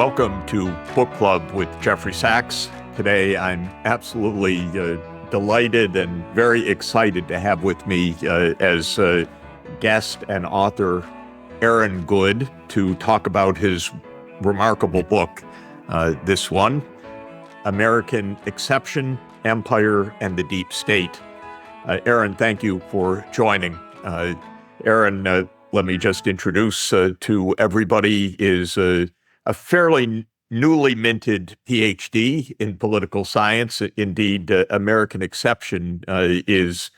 Welcome to Book Club with Jeffrey Sachs. Today, I'm absolutely delighted and very excited to have with me as guest and author Aaron Good to talk about his remarkable book, this one, American Exception, Empire, and the Deep State. Aaron, thank you for joining. Aaron, let me just introduce to everybody, is a fairly newly minted PhD in political science. Indeed, American Exception is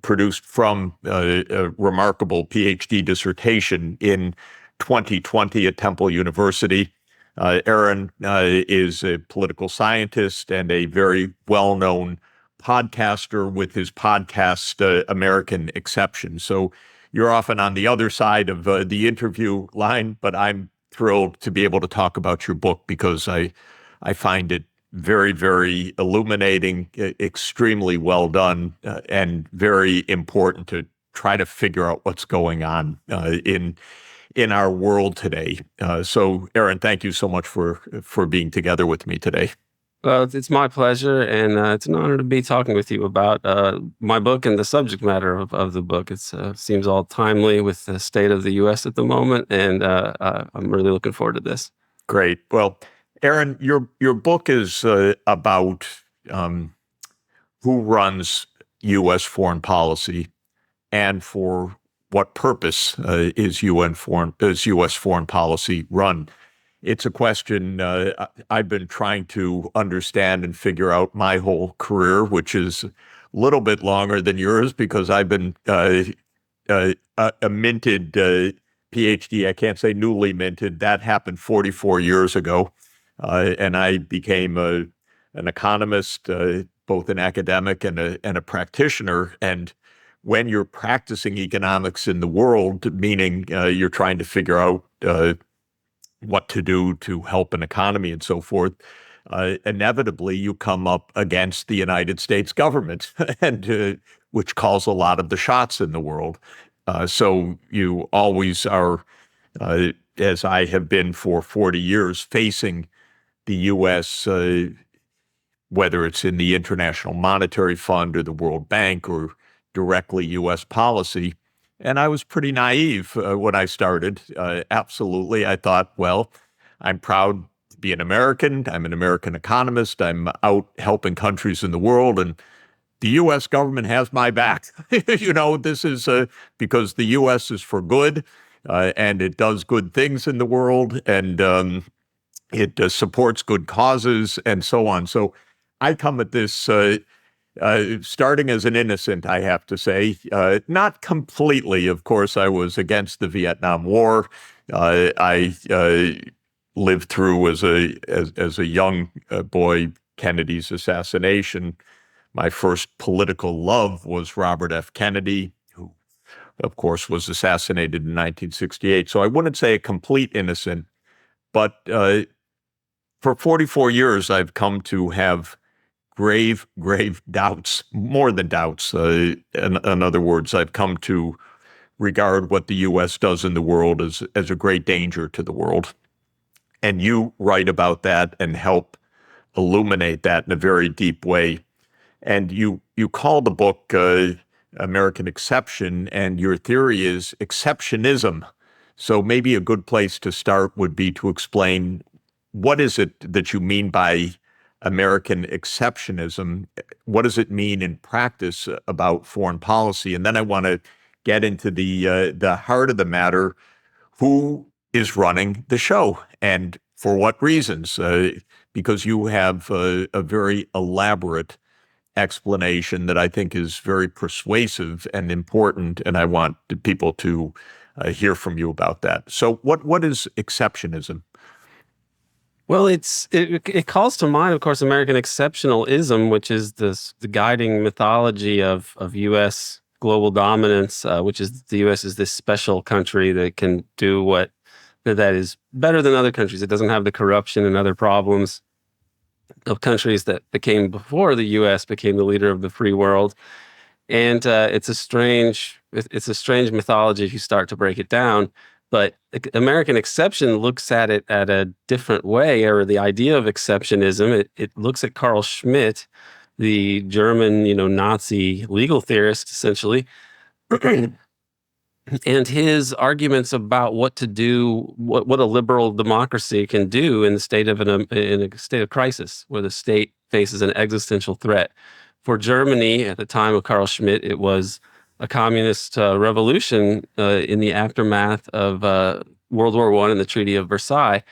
produced from a remarkable PhD dissertation in 2020 at Temple University. Aaron is a political scientist and a very well-known podcaster with his podcast, American Exception. So you're often on the other side of the interview line, but I'm thrilled to be able to talk about your book because I find it very, very illuminating, extremely well done, and very important to try to figure out what's going on in our world today. So, Aaron, thank you so much for being together with me today. Well, it's my pleasure, and it's an honor to be talking with you about my book and the subject matter of the book. It seems all timely with the state of the U.S. at the moment, and I'm really looking forward to this. Great. Well, Aaron, your book is about who runs U.S. foreign policy and for what purpose is U.S. foreign policy run. It's a question I've been trying to understand and figure out my whole career, which is a little bit longer than yours because I've been a minted PhD. I can't say newly minted. That happened 44 years ago. And I became an economist, both an academic and a practitioner. And when you're practicing economics in the world, meaning you're trying to figure out what to do to help an economy and so forth, inevitably you come up against the United States government, and which calls a lot of the shots in the world. So you always are, as I have been for 40 years, facing the U.S., whether it's in the International Monetary Fund or the World Bank or directly U.S. policy. And I was pretty naive when I started. Absolutely. I thought, well, I'm proud to be an American. I'm an American economist. I'm out helping countries in the world. And the U.S. government has my back. This is because the U.S. is for good, and it does good things in the world, and it supports good causes and so on. So I come at this starting as an innocent, I have to say, not completely. Of course, I was against the Vietnam War. I lived through as a young boy Kennedy's assassination. My first political love was Robert F. Kennedy, who, of course, was assassinated in 1968. So I wouldn't say a complete innocent, but for 44 years, I've come to have grave doubts, more than doubts. In other words, I've come to regard what the U.S. does in the world as a great danger to the world. And you write about that and help illuminate that in a very deep way. And you call the book American Exception, and your theory is exceptionism. So maybe a good place to start would be to explain what is it that you mean by American exceptionism? What does it mean in practice about foreign policy? And then I want to get into the heart of the matter. Who is running the show and for what reasons? Because you have a very elaborate explanation that I think is very persuasive and important, and I want people to hear from you about that. So what is exceptionism? Well, it calls to mind, of course, American exceptionalism, which is the guiding mythology of U.S. global dominance, which is the U.S. is this special country that can do what that is better than other countries. It doesn't have the corruption and other problems of countries that became before the U.S. became the leader of the free world. And it's a strange mythology if you start to break it down. But American exception looks at it at a different way, or the idea of exceptionism. It looks at Carl Schmitt, the German, Nazi legal theorist, essentially, and his arguments about what to do, what a liberal democracy can do in the state of in a state of crisis, where the state faces an existential threat. For Germany at the time of Carl Schmitt, it was a communist revolution in the aftermath of World War I and the Treaty of Versailles.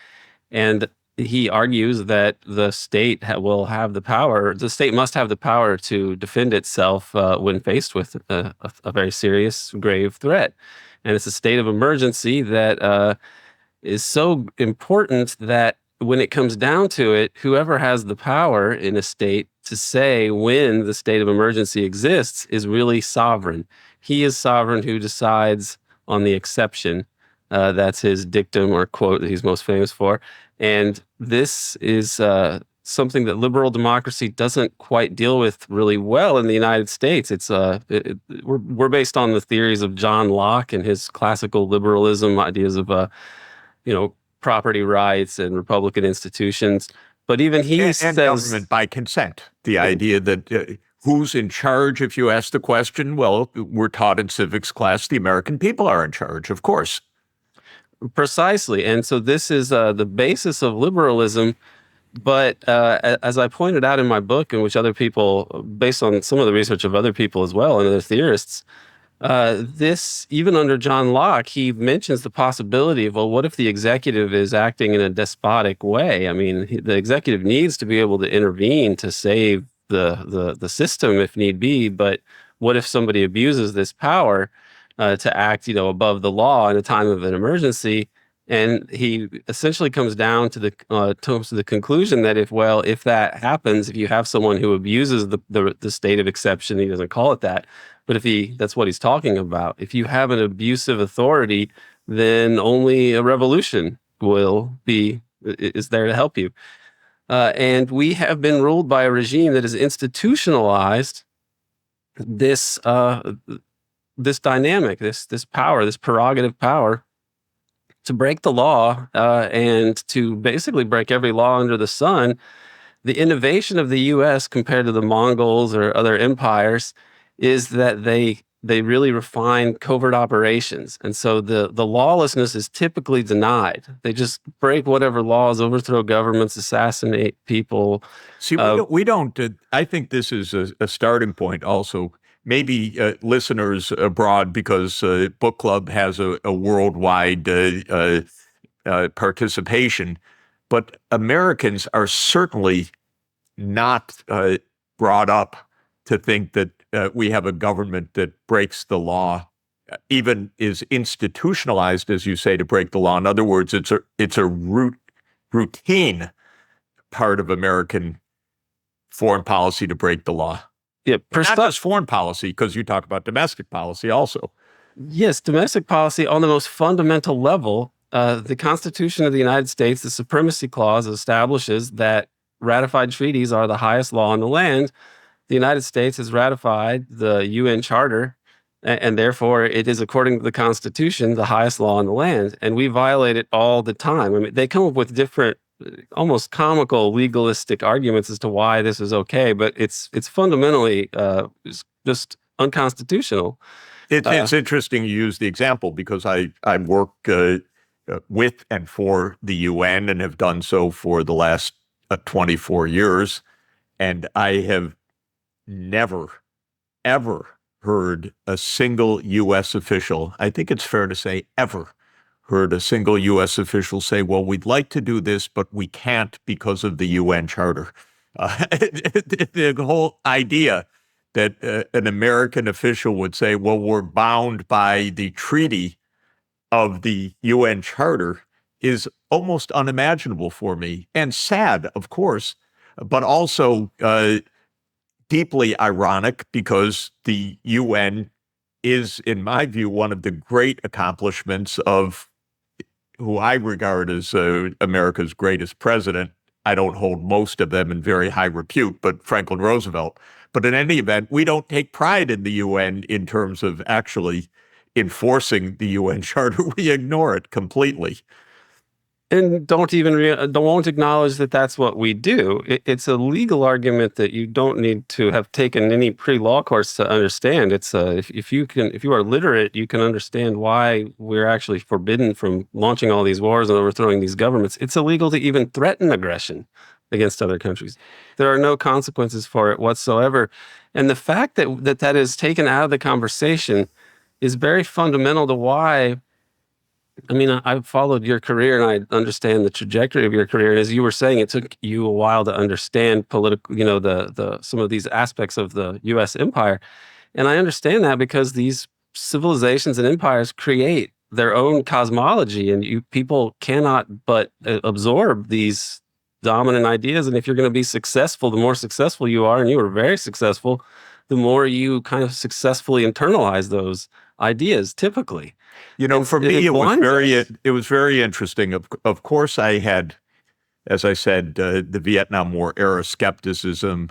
And he argues that the state will have the power, the state must have the power to defend itself when faced with a very serious, grave threat. And it's a state of emergency that is so important that when it comes down to it, whoever has the power in a state to say when the state of emergency exists is really sovereign. He is sovereign who decides on the exception. That's his dictum or quote that he's most famous for. And this is something that liberal democracy doesn't quite deal with really well in the United States. We're based on the theories of John Locke and his classical liberalism ideas of property rights and Republican institutions. But even he says government by consent. The idea that who's in charge, if you ask the question, well, we're taught in civics class, the American people are in charge, of course. Precisely. And so this is the basis of liberalism. But as I pointed out in my book, in which other people, based on some of the research of other people as well and other theorists, this, even under John Locke, he mentions the possibility of, well, what if the executive is acting in a despotic way? I mean, the executive needs to be able to intervene to save the system if need be. But what if somebody abuses this power to act, above the law in a time of an emergency? And he essentially comes down to the conclusion that if that happens, if you have someone who abuses the state of exception, he doesn't call it that, but that's what he's talking about. If you have an abusive authority, then only a revolution is there to help you. And we have been ruled by a regime that has institutionalized this dynamic, this power, this prerogative power, to break the law and to basically break every law under the sun. The innovation of the U.S. compared to the Mongols or other empires is that they really refine covert operations. And so the lawlessness is typically denied. They just break whatever laws, overthrow governments, assassinate people. See, we don't I think this is a starting point also. Maybe listeners abroad, because Book Club has a worldwide participation, but Americans are certainly not brought up to think that we have a government that breaks the law, even is institutionalized, as you say, to break the law. In other words, it's a routine part of American foreign policy to break the law. Yeah, not just foreign policy, because you talk about domestic policy also. Yes, domestic policy on the most fundamental level. The Constitution of the United States, the Supremacy Clause, establishes that ratified treaties are the highest law in the land. The United States has ratified the UN Charter, and therefore it is, according to the Constitution, the highest law in the land. And we violate it all the time. I mean, they come up with different, almost comical legalistic arguments as to why this is okay, but it's fundamentally just unconstitutional. It's interesting you use the example, because I work with and for the UN and have done so for the last 24 years, and I have never, ever heard a single U.S. official, I think it's fair to say ever, heard a single U.S. official say, well, we'd like to do this, but we can't because of the UN Charter. The whole idea that an American official would say, well, we're bound by the treaty of the UN Charter is almost unimaginable for me, and sad, of course, but also deeply ironic, because the UN is, in my view, one of the great accomplishments of who I regard as America's greatest president. I don't hold most of them in very high repute, but Franklin Roosevelt. But in any event, we don't take pride in the UN in terms of actually enforcing the UN Charter, we ignore it completely. And won't acknowledge that that's what we do. It's a legal argument that you don't need to have taken any pre-law course to understand. It's if you are literate, you can understand why we're actually forbidden from launching all these wars and overthrowing these governments. It's illegal to even threaten aggression against other countries. There are no consequences for it whatsoever. And the fact that is taken out of the conversation is very fundamental to why. I mean, I've followed your career and I understand the trajectory of your career. And as you were saying, it took you a while to understand political, the some of these aspects of the U.S. empire. And I understand that because these civilizations and empires create their own cosmology, and people cannot but absorb these dominant ideas. And if you're going to be successful, the more successful you are, and you are very successful, the more you kind of successfully internalize those ideas typically. For me, it was very interesting. Of course, I had, as I said, the Vietnam War era skepticism,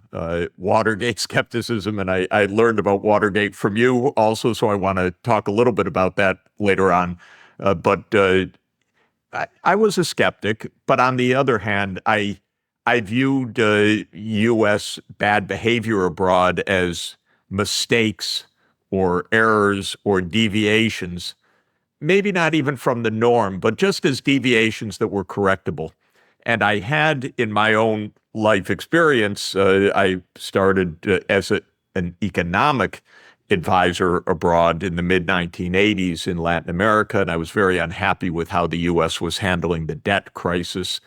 Watergate skepticism, and I learned about Watergate from you also, so I want to talk a little bit about that later on. But I was a skeptic, but on the other hand, I viewed U.S. bad behavior abroad as mistakes or errors or deviations, maybe not even from the norm, but just as deviations that were correctable. And I had in my own life experience, I started as an economic advisor abroad in the mid-1980s in Latin America, and I was very unhappy with how the U.S. was handling the debt crisis.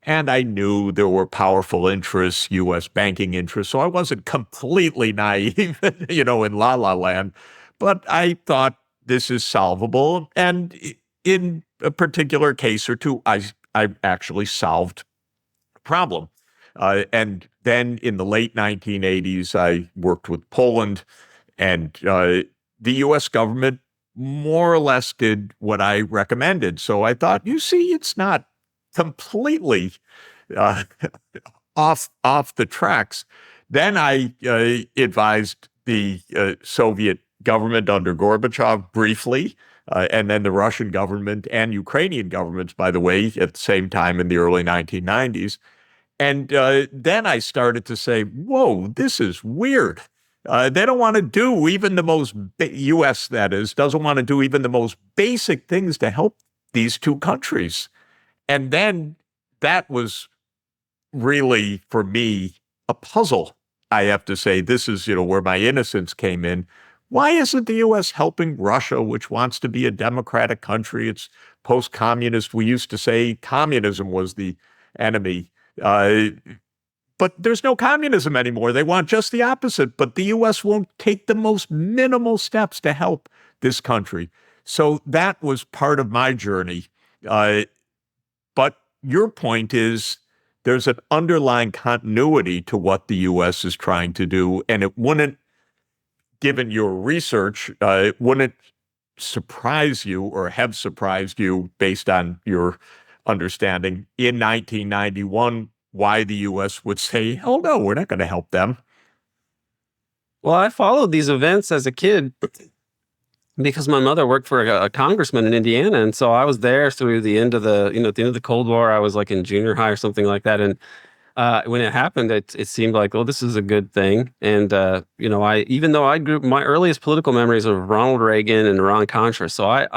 And I knew there were powerful interests, U.S. banking interests, so I wasn't completely naive, in la la land. But I thought this is solvable. And in a particular case or two, I actually solved the problem. And then in the late 1980s, I worked with Poland, and the U.S. government more or less did what I recommended. So I thought, it's not completely uh, off the tracks. Then I advised the Soviet government under Gorbachev briefly, and then the Russian government and Ukrainian governments, by the way, at the same time in the early 1990s. And then I started to say, whoa, this is weird. They don't want to do even the most, U.S. that is, doesn't want to do even the most basic things to help these two countries. And then that was really, for me, a puzzle. I have to say, this is, where my innocence came in. Why isn't the U.S. helping Russia, which wants to be a democratic country? It's post-communist. We used to say communism was the enemy. But there's no communism anymore. They want just the opposite. But the U.S. won't take the most minimal steps to help this country. So that was part of my journey. But your point is there's an underlying continuity to what the U.S. is trying to do, and it wouldn't, given your research, it wouldn't surprise you or have surprised you based on your understanding in 1991 why the U.S. would say, oh, no, we're not going to help them. Well, I followed these events as a kid because my mother worked for a congressman in Indiana. And so I was there through the end of at the end of the Cold War. I was like in junior high or something like that. And when it happened, it seemed like, oh, this is a good thing. And, even though my earliest political memories are of Ronald Reagan and Iran-Contra. So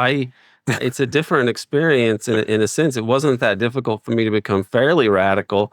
it's a different experience in a sense. It wasn't that difficult for me to become fairly radical.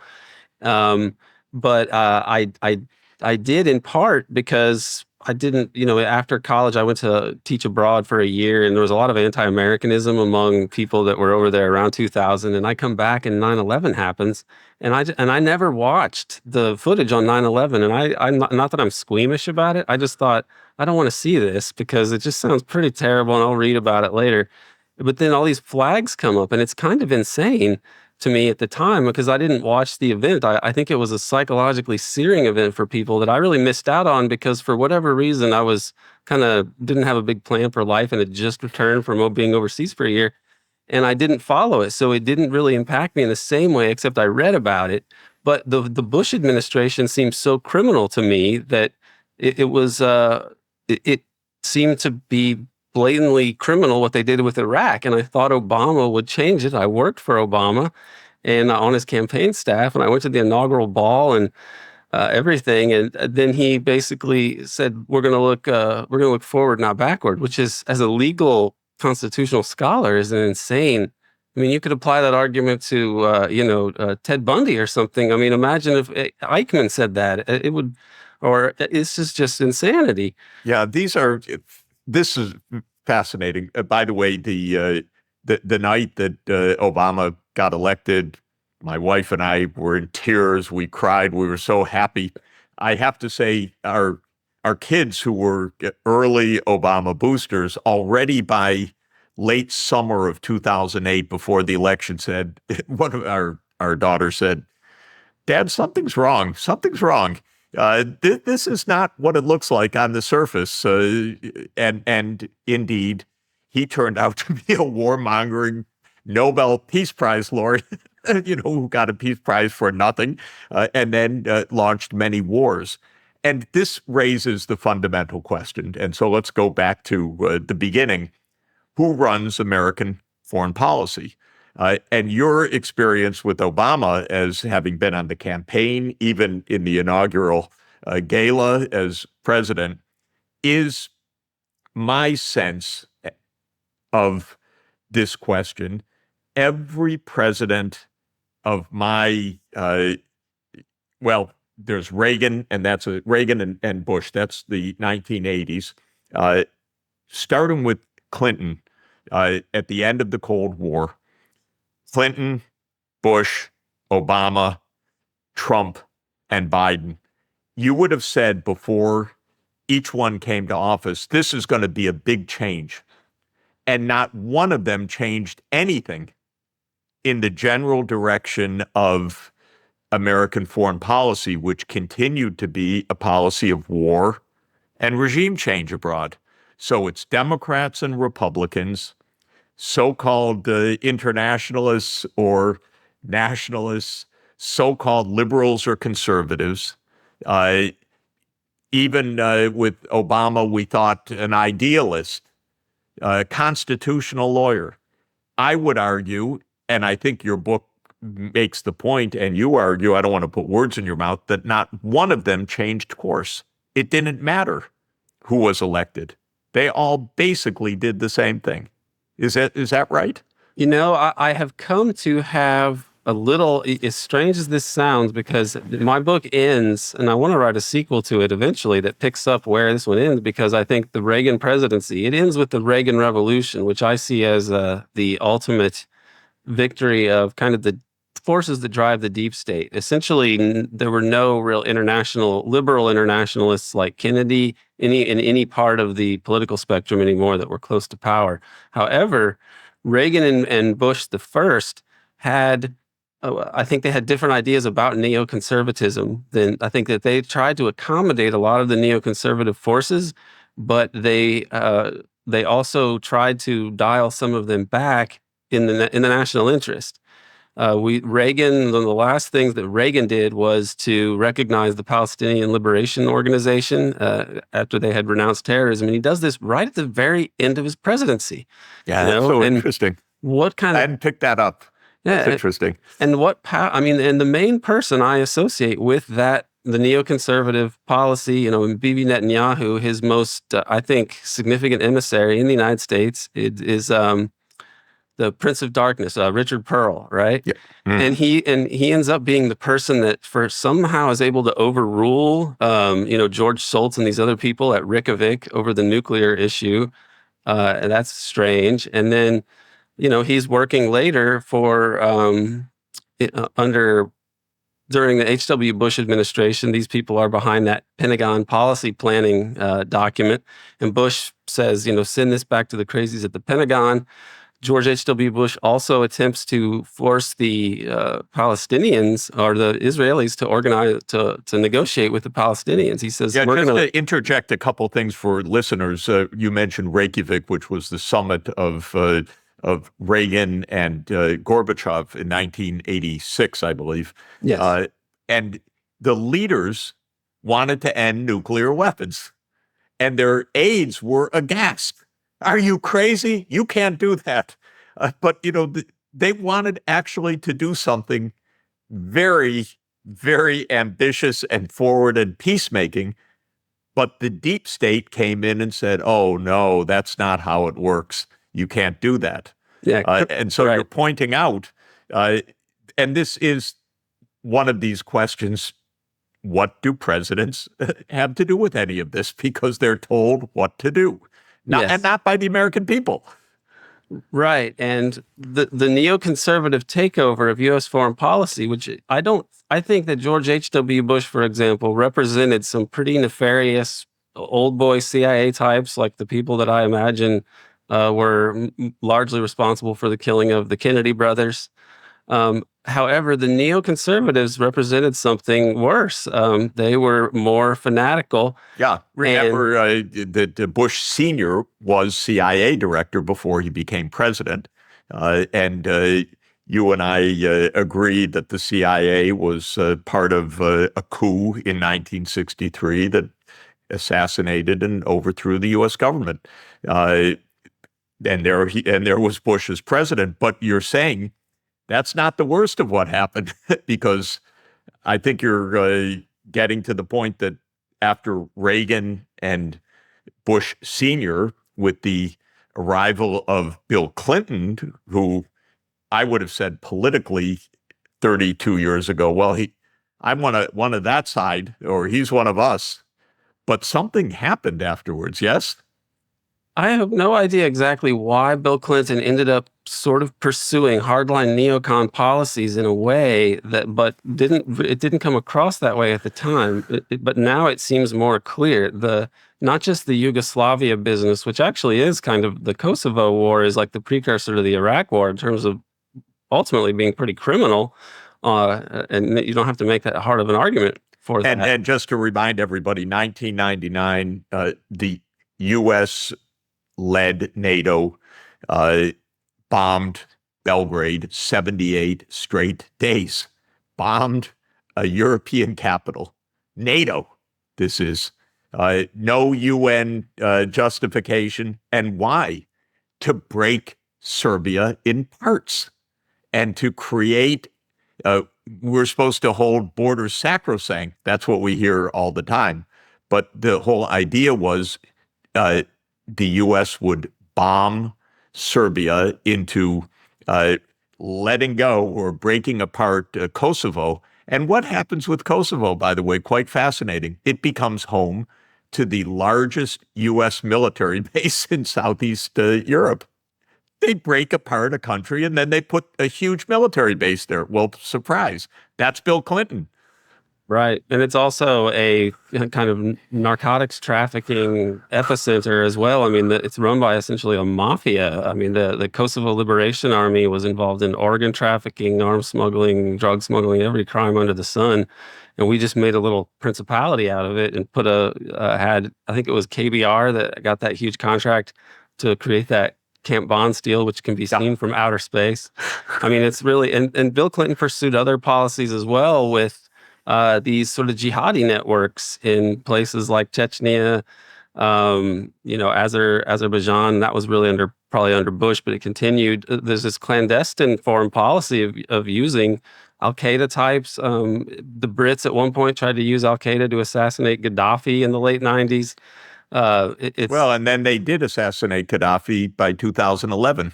But I did in part because I didn't, after college, I went to teach abroad for a year, and there was a lot of anti-Americanism among people that were over there around 2000. And I come back and 9/11 happens, and I never watched the footage on 9/11. And I'm not that I'm squeamish about it. I just thought, I don't want to see this because it just sounds pretty terrible, and I'll read about it later. But then all these flags come up, and it's kind of insane to me at the time because I didn't watch the event. I think it was a psychologically searing event for people that I really missed out on because for whatever reason, I was didn't have a big plan for life and had just returned from being overseas for a year, and I didn't follow it. So it didn't really impact me in the same way, except I read about it. But the Bush administration seemed so criminal to me that it seemed to be blatantly criminal what they did with Iraq. And I thought Obama would change it. I worked for Obama and on his campaign staff, and I went to the inaugural ball and everything. And then he basically said, we're going to look forward, not backward," which is, as a legal constitutional scholar, is an insane. I mean, you could apply that argument to, Ted Bundy or something. I mean, imagine if Eichmann said that. It would, or it's just insanity. Yeah, this is fascinating. By the way, the night that Obama got elected, my wife and I were in tears. We cried. We were so happy. I have to say, our kids who were early Obama boosters already by late summer of 2008, before the election, said one of our daughters said, "Dad, something's wrong. Something's wrong. This is not what it looks like on the surface." And indeed, he turned out to be a warmongering Nobel Peace Prize laureate, who got a Peace Prize for nothing, and then launched many wars. And this raises the fundamental question. And so let's go back to the beginning. Who runs American foreign policy? And your experience with Obama, as having been on the campaign, even in the inaugural gala as president, is my sense of this question. Every president of my, there's Reagan, and that's Reagan and Bush. That's the 1980s. Starting with Clinton at the end of the Cold War. Clinton, Bush, Obama, Trump, and Biden. You would have said before each one came to office, this is going to be a big change. And not one of them changed anything in the general direction of American foreign policy, which continued to be a policy of war and regime change abroad. So it's Democrats and Republicans, so-called internationalists or nationalists, so-called liberals or conservatives. Even with Obama, we thought an idealist, constitutional lawyer. I would argue, and I think your book makes the point, and you argue, I don't want to put words in your mouth, that not one of them changed course. It didn't matter who was elected. They all basically did the same thing. Is that right? I have come to have a little, as strange as this sounds, because my book ends, and I want to write a sequel to it eventually that picks up where this one ends, because I think the Reagan presidency, it ends with the Reagan Revolution, which I see as the ultimate victory of kind of the forces that drive the deep state. Essentially, there were no real liberal internationalists like Kennedy in any part of the political spectrum anymore that were close to power. However, Reagan and Bush the first had, I think they had different ideas about neoconservatism. Than I think that they tried to accommodate a lot of the neoconservative forces, but they also tried to dial some of them back in the national interest. Reagan, one of the last things that Reagan did was to recognize the Palestinian Liberation Organization after they had renounced terrorism. And he does this right at the very end of his presidency. Yeah, that's so interesting. What kind I hadn't picked that up. That's interesting. And and the main person I associate with that, the neoconservative policy, Bibi Netanyahu, his most, I think, significant emissary in the United States is the Prince of Darkness, Richard Pearl, right? Yeah. Mm. And he ends up being the person that somehow is able to overrule, George Shultz and these other people at Reykjavik over the nuclear issue. And that's strange. And then, he's working later for during the H.W. Bush administration. These people are behind that Pentagon policy planning document. And Bush says, send this back to the crazies at the Pentagon. George H.W. Bush also attempts to force the Palestinians or the Israelis to organize, to negotiate with the Palestinians. He says, "We're going to interject a couple things for listeners. You mentioned Reykjavik, which was the summit of Reagan and Gorbachev in 1986, I believe. Yes. And the leaders wanted to end nuclear weapons, and their aides were aghast. Are you crazy? You can't do that. But, they wanted actually to do something very, very ambitious and forward and peacemaking. But the deep state came in and said, oh, no, that's not how it works. You can't do that. Yeah, And so you're right. pointing out, and this is one of these questions, what do presidents have to do with any of this? Because they're told what to do, and Yes. not by the American people. Right. And the neoconservative takeover of US foreign policy, which I think that George H.W. Bush, for example, represented some pretty nefarious old boy CIA types, like the people that I imagine were largely responsible for the killing of the Kennedy brothers. However, the neoconservatives represented something worse. They were more fanatical. Yeah, And remember that Bush Sr. was CIA director before he became president. And you and I agreed that the CIA was part of a coup in 1963 that assassinated and overthrew the U.S. government. And there was Bush as president. But you're saying that's not the worst of what happened, because I think you're getting to the point that after Reagan and Bush Sr., with the arrival of Bill Clinton, who I would have said politically 32 years ago, well, I'm one of that side, or he's one of us. But something happened afterwards, yes? I have no idea exactly why Bill Clinton ended up sort of pursuing hardline neocon policies in a way but it didn't come across that way at the time. But now it seems more clear. Not just the Yugoslavia business, which actually is kind of the Kosovo War, is like the precursor to the Iraq War in terms of ultimately being pretty criminal, and you don't have to make that hard of an argument for that. And just to remind everybody, 1999, the U.S. led NATO bombed Belgrade 78 straight days, bombed a European capital. NATO, this is no UN justification. And why? To break Serbia in parts and to create, we're supposed to hold borders sacrosanct. That's what we hear all the time. But the whole idea was the U.S. would bomb Serbia into letting go or breaking apart Kosovo. And what happens with Kosovo, by the way, quite fascinating. It becomes home to the largest U.S. military base in Southeast Europe. They break apart a country and then they put a huge military base there. Well, surprise, that's Bill Clinton. Right. And it's also a kind of narcotics trafficking epicenter as well. I mean, it's run by essentially a mafia. I mean, the Kosovo Liberation Army was involved in organ trafficking, arms smuggling, drug smuggling, every crime under the sun. And we just made a little principality out of it and had, I think it was KBR that got that huge contract to create that Camp Bond steel, which can be seen from outer space. I mean, it's really, and Bill Clinton pursued other policies as well with these sort of jihadi networks in places like Chechnya, Azerbaijan. That was really probably under Bush, but it continued. There's this clandestine foreign policy of using Al-Qaeda types. The Brits at one point tried to use Al-Qaeda to assassinate Gaddafi in the late 90s. Well, and then they did assassinate Gaddafi by 2011.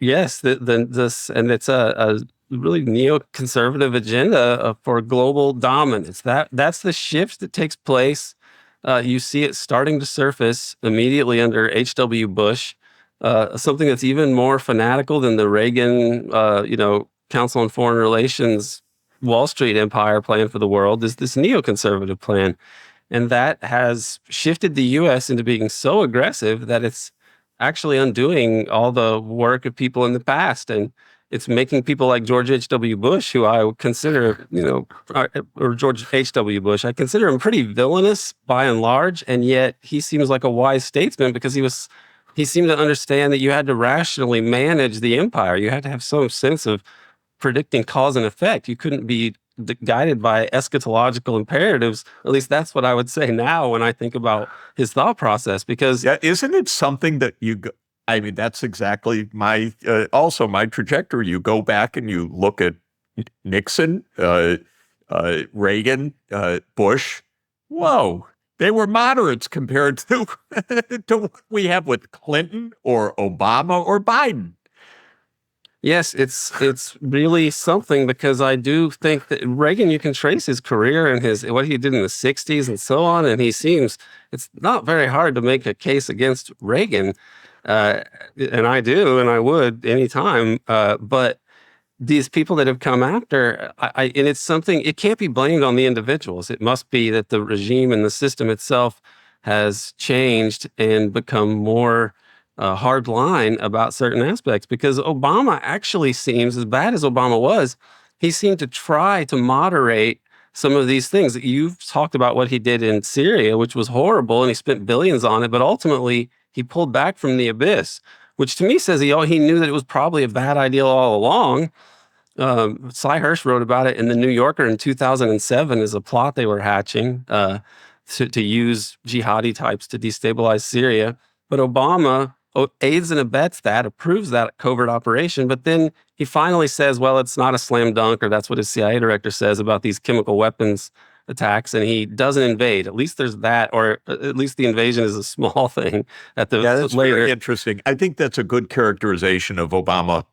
Yes, and it's a really neoconservative agenda for global dominance. That's the shift that takes place. You see it starting to surface immediately under H.W. Bush. Something that's even more fanatical than the Reagan, Council on Foreign Relations, Wall Street empire plan for the world is this neoconservative plan. And that has shifted the U.S. into being so aggressive that it's actually undoing all the work of people in the past. And it's making people like George H.W. Bush, who I would consider, or George H.W. Bush, I consider him pretty villainous by and large. And yet he seems like a wise statesman because he seemed to understand that you had to rationally manage the empire. You had to have some sense of predicting cause and effect. You couldn't be guided by eschatological imperatives. At least that's what I would say now when I think about his thought process. Because isn't it something that I mean, that's exactly my also my trajectory. You go back and you look at Nixon, Reagan, Bush. Whoa, they were moderates compared to to what we have with Clinton or Obama or Biden. Yes, it's really something, because I do think that Reagan, you can trace his career and his what he did in the '60s and so on, and he seems it's not very hard to make a case against Reagan, uh, and I do, and I would anytime. But these people that have come after, and it's something, it can't be blamed on the individuals. It must be that the regime and the system itself has changed and become more hard line about certain aspects. Because Obama actually seems, as bad as Obama was, he seemed to try to moderate some of these things. You've talked about what he did in Syria, which was horrible, and he spent billions on it, but ultimately he pulled back from the abyss, which to me says he knew that it was probably a bad idea all along. Cy Hirsch wrote about it in the New Yorker in 2007 as a plot they were hatching to use jihadi types to destabilize Syria. But Obama aids and abets that, approves that covert operation. But then he finally says, well, it's not a slam dunk, or that's what his CIA director says about these chemical weapons attacks, and he doesn't invade. At least there's that, or at least the invasion is a small thing at the Yeah, that's later. very interesting. I think that's a good characterization of Obama.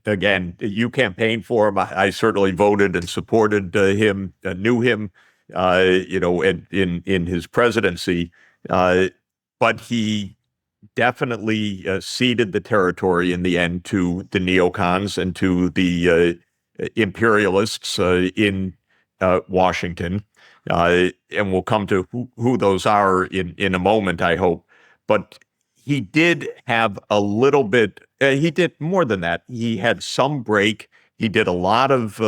Again, you campaigned for him. I certainly voted and supported him, knew him, in his presidency. But he definitely ceded the territory in the end to the neocons and to the imperialists in Washington. And we'll come to who those are in a moment, I hope. But he did have a little bit, he did more than that. He had some break. He did a lot of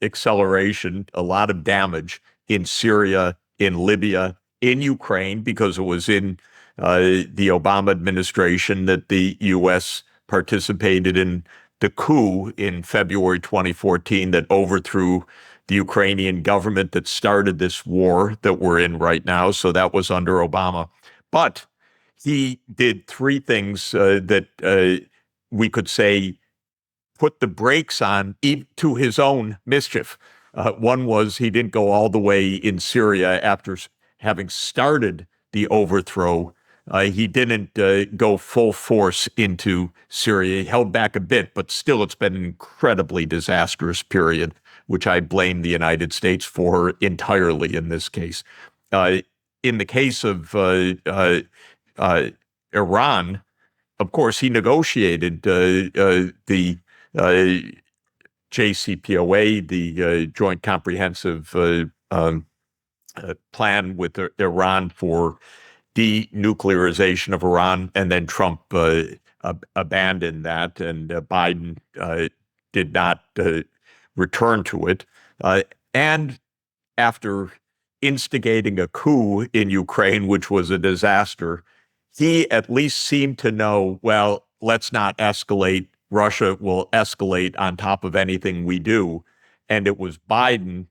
acceleration, a lot of damage in Syria, in Libya, in Ukraine, because it was in the Obama administration that the U.S. participated in the coup in February 2014 that overthrew the Ukrainian government that started this war that we're in right now. So that was under Obama. But he did three things that we could say put the brakes on to his own mischief. One was he didn't go all the way in Syria after having started the overthrow. He didn't go full force into Syria. He held back a bit, but still it's been an incredibly disastrous period, which I blame the United States for entirely in this case. In the case of Iran, of course, he negotiated the JCPOA, the Joint Comprehensive Plan with Iran for denuclearization of Iran, and then Trump abandoned that, and Biden did not return to it. And after instigating a coup in Ukraine, which was a disaster, he at least seemed to know, well, let's not escalate. Russia will escalate on top of anything we do. And it was Biden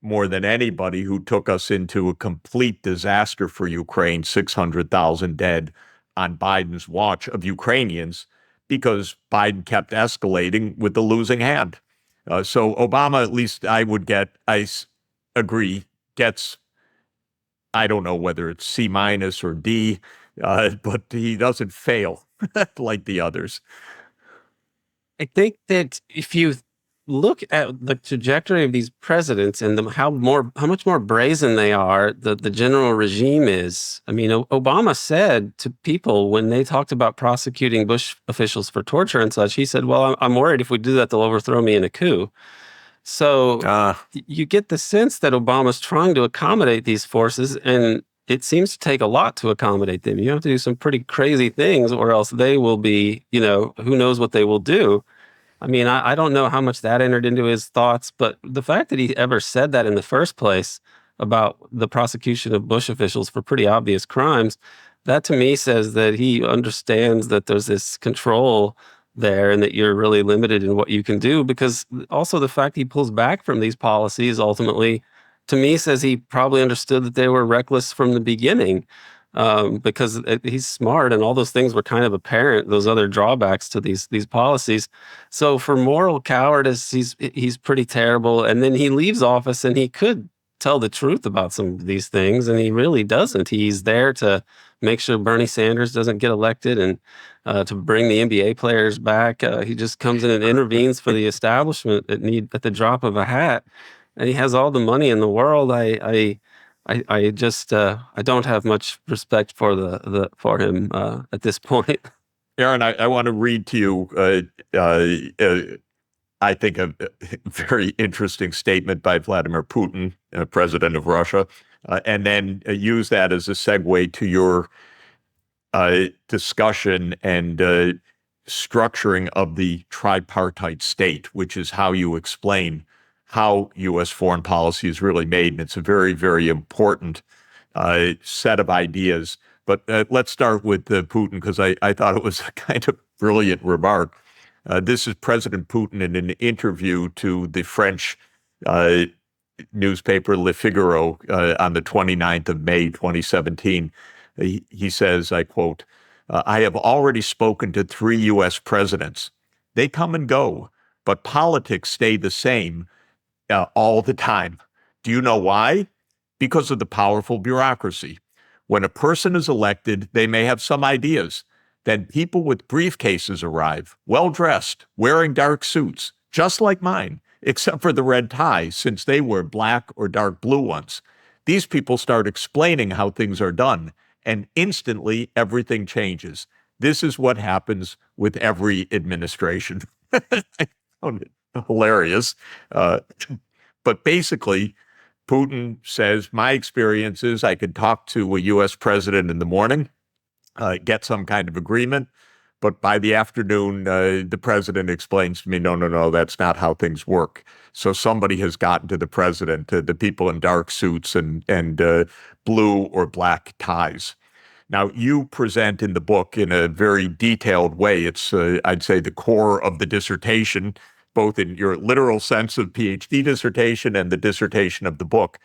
more than anybody who took us into a complete disaster for Ukraine, 600,000 dead on Biden's watch of Ukrainians, because Biden kept escalating with the losing hand. So Obama, at least I agree, gets, I don't know whether it's C- or D, but he doesn't fail like the others. I think that if you look at the trajectory of these presidents and how much more brazen they are, the general regime is. I mean, Obama said to people when they talked about prosecuting Bush officials for torture and such, he said, "Well, I'm worried if we do that, they'll overthrow me in a coup." So you get the sense that Obama's trying to accommodate these forces, and it seems to take a lot to accommodate them. You have to do some pretty crazy things, or else they will be, who knows what they will do. I mean, I don't know how much that entered into his thoughts, but the fact that he ever said that in the first place about the prosecution of Bush officials for pretty obvious crimes, that to me says that he understands that there's this control there and that you're really limited in what you can do, because also the fact he pulls back from these policies ultimately to me says he probably understood that they were reckless from the beginning, because he's smart and all those things were kind of apparent, those other drawbacks to these policies. So for moral cowardice, he's pretty terrible. And then he leaves office and he could tell the truth about some of these things, and he really doesn't. He's there to make sure Bernie Sanders doesn't get elected and to bring the NBA players back. He just comes in and intervenes for the establishment at the drop of a hat, and he has all the money in the world. I just I don't have much respect for for him at this point. Aaron, I want to read to you, I think, a very interesting statement by Vladimir Putin, president of Russia, and then use that as a segue to your discussion and structuring of the tripartite state, which is how you explain how U.S. foreign policy is really made. And it's a very, very important set of ideas. But let's start with Putin, because I thought it was a kind of brilliant remark. This is President Putin in an interview to the French newspaper Le Figaro on the 29th of May, 2017. He says, I quote, "I have already spoken to 3 U.S. presidents. They come and go, but politics stay the same all the time. Do you know why? Because of the powerful bureaucracy. When a person is elected, they may have some ideas. Then people with briefcases arrive, well-dressed, wearing dark suits, just like mine, except for the red tie, since they wear black or dark blue ones. These people start explaining how things are done, and instantly everything changes. This is what happens with every administration." I found it hilarious. But basically, Putin says, my experience is I could talk to a U.S. president in the morning, get some kind of agreement, but by the afternoon, the president explains to me, no, that's not how things work. So somebody has gotten to the president, the people in dark suits and blue or black ties. Now, you present in the book in a very detailed way. It's, I'd say, the core of the dissertation, both in your literal sense of PhD dissertation and the dissertation of the book,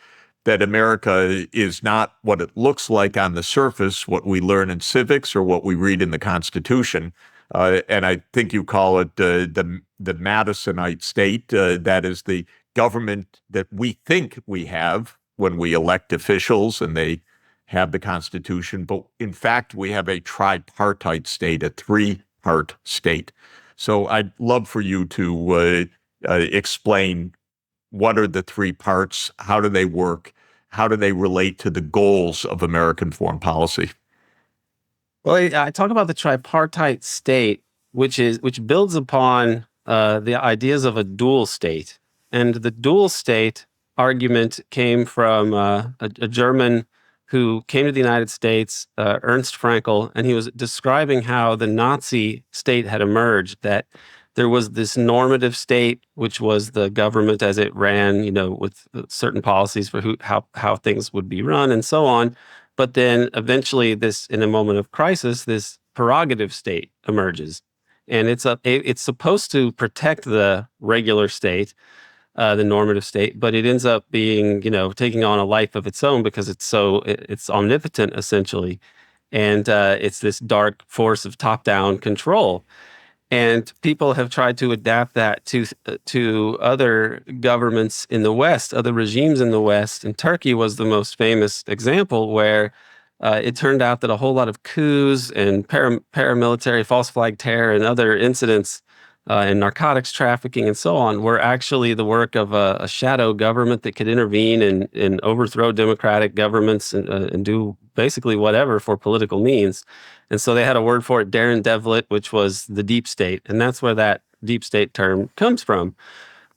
that America is not what it looks like on the surface, what we learn in civics or what we read in the Constitution. And I think you call it the Madisonite state. That is the government that we think we have when we elect officials and they have the Constitution. But in fact, we have a tripartite state, a 3-part state. So I'd love for you to explain what are the 3 parts, how do they work, how do they relate to the goals of American foreign policy? Well, I talk about the tripartite state, which builds upon the ideas of a dual state, and the dual state argument came from a German who came to the United States, Ernst Fraenkel, and he was describing how the Nazi state had emerged, that there was this normative state, which was the government as it ran, with certain policies for how things would be run and so on. But then eventually this, in a moment of crisis, this prerogative state emerges. And it's supposed to protect the regular state, the normative state, but it ends up being, taking on a life of its own because it's omnipotent essentially. And it's this dark force of top-down control. And people have tried to adapt that to other governments in the West, other regimes in the West. And Turkey was the most famous example where it turned out that a whole lot of coups and paramilitary false flag terror and other incidents and narcotics trafficking and so on were actually the work of a shadow government that could intervene and overthrow democratic governments and do basically whatever for political means. And so they had a word for it, Darren Devlet, which was the deep state. And that's where that deep state term comes from.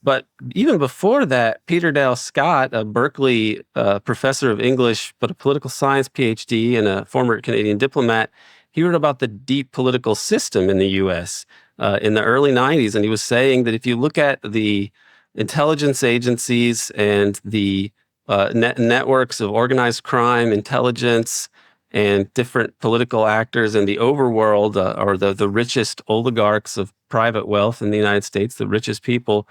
But even before that, Peter Dale Scott, a Berkeley professor of English, but a political science PhD and a former Canadian diplomat, he wrote about the deep political system in the U.S. In the early 90s. And he was saying that if you look at the intelligence agencies and the networks of organized crime, intelligence, and different political actors in the overworld, or the richest oligarchs of private wealth in the United States, the richest people,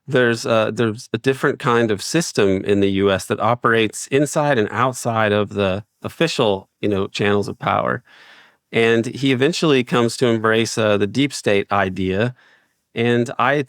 there's a different kind of system in the U.S. that operates inside and outside of the official, channels of power. And he eventually comes to embrace the deep state idea. And I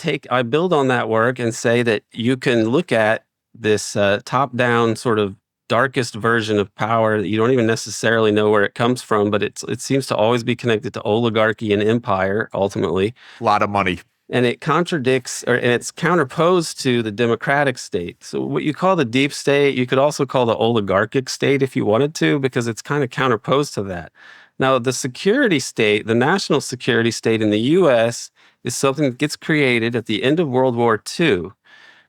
build on that work and say that you can look at this top-down sort of darkest version of power that you don't even necessarily know where it comes from, but it seems to always be connected to oligarchy and empire ultimately. A lot of money. And it contradicts, and it's counterposed to the democratic state. So what you call the deep state, you could also call the oligarchic state if you wanted to, because it's kind of counterposed to that. Now, the security state, the national security state in the U.S., is something that gets created at the end of World War II.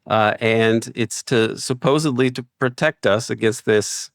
And it's supposedly to protect us against this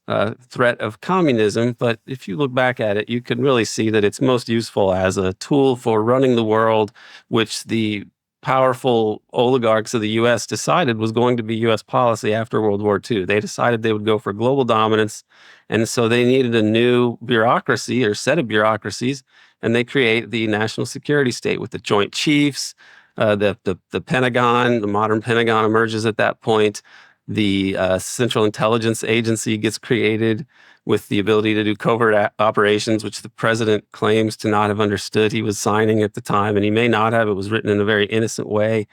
threat of communism. But if you look back at it, you can really see that it's most useful as a tool for running the world, which the powerful oligarchs of the U.S. decided was going to be U.S. policy after World War II. They decided they would go for global dominance. And so they needed a new bureaucracy or set of bureaucracies. And they create the national security state with the Joint Chiefs. The Pentagon, the modern Pentagon emerges at that point. The Central Intelligence Agency gets created with the ability to do covert operations, which the president claims to not have understood he was signing at the time, and he may not have. It was written in a very innocent way.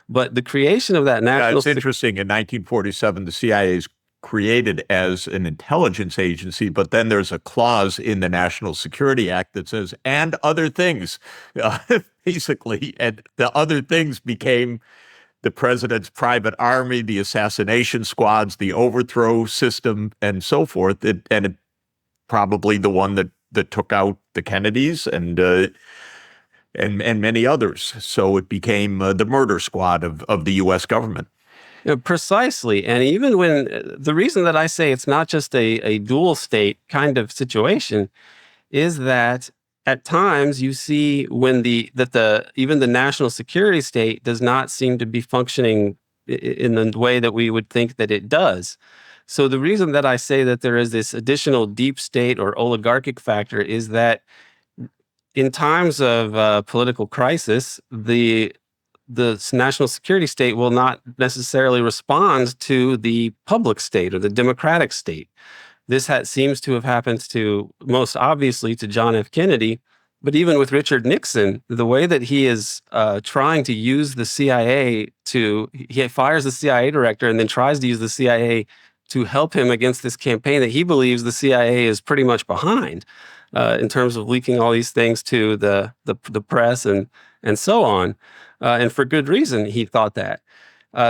But the creation of that national... it's interesting. In 1947, the CIA is created as an intelligence agency, but then there's a clause in the National Security Act that says, and other things, basically. And the other things became the president's private army, the assassination squads, the overthrow system, and so forth. And probably the one that took out the Kennedys and many others. So it became the murder squad of the U.S. government. Precisely. And even when the reason that I say it's not just a dual state kind of situation is that at times you see when even the national security state does not seem to be functioning in the way that we would think that it does. So the reason that I say that there is this additional deep state or oligarchic factor is that in times of political crisis, the national security state will not necessarily respond to the public state or the democratic state. This seems to have happened to, most obviously, to John F. Kennedy, but even with Richard Nixon, the way that he is trying to use the CIA he fires the CIA director and then tries to use the CIA to help him against this campaign that he believes the CIA is pretty much behind in terms of leaking all these things to the press and so on. And for good reason, he thought that.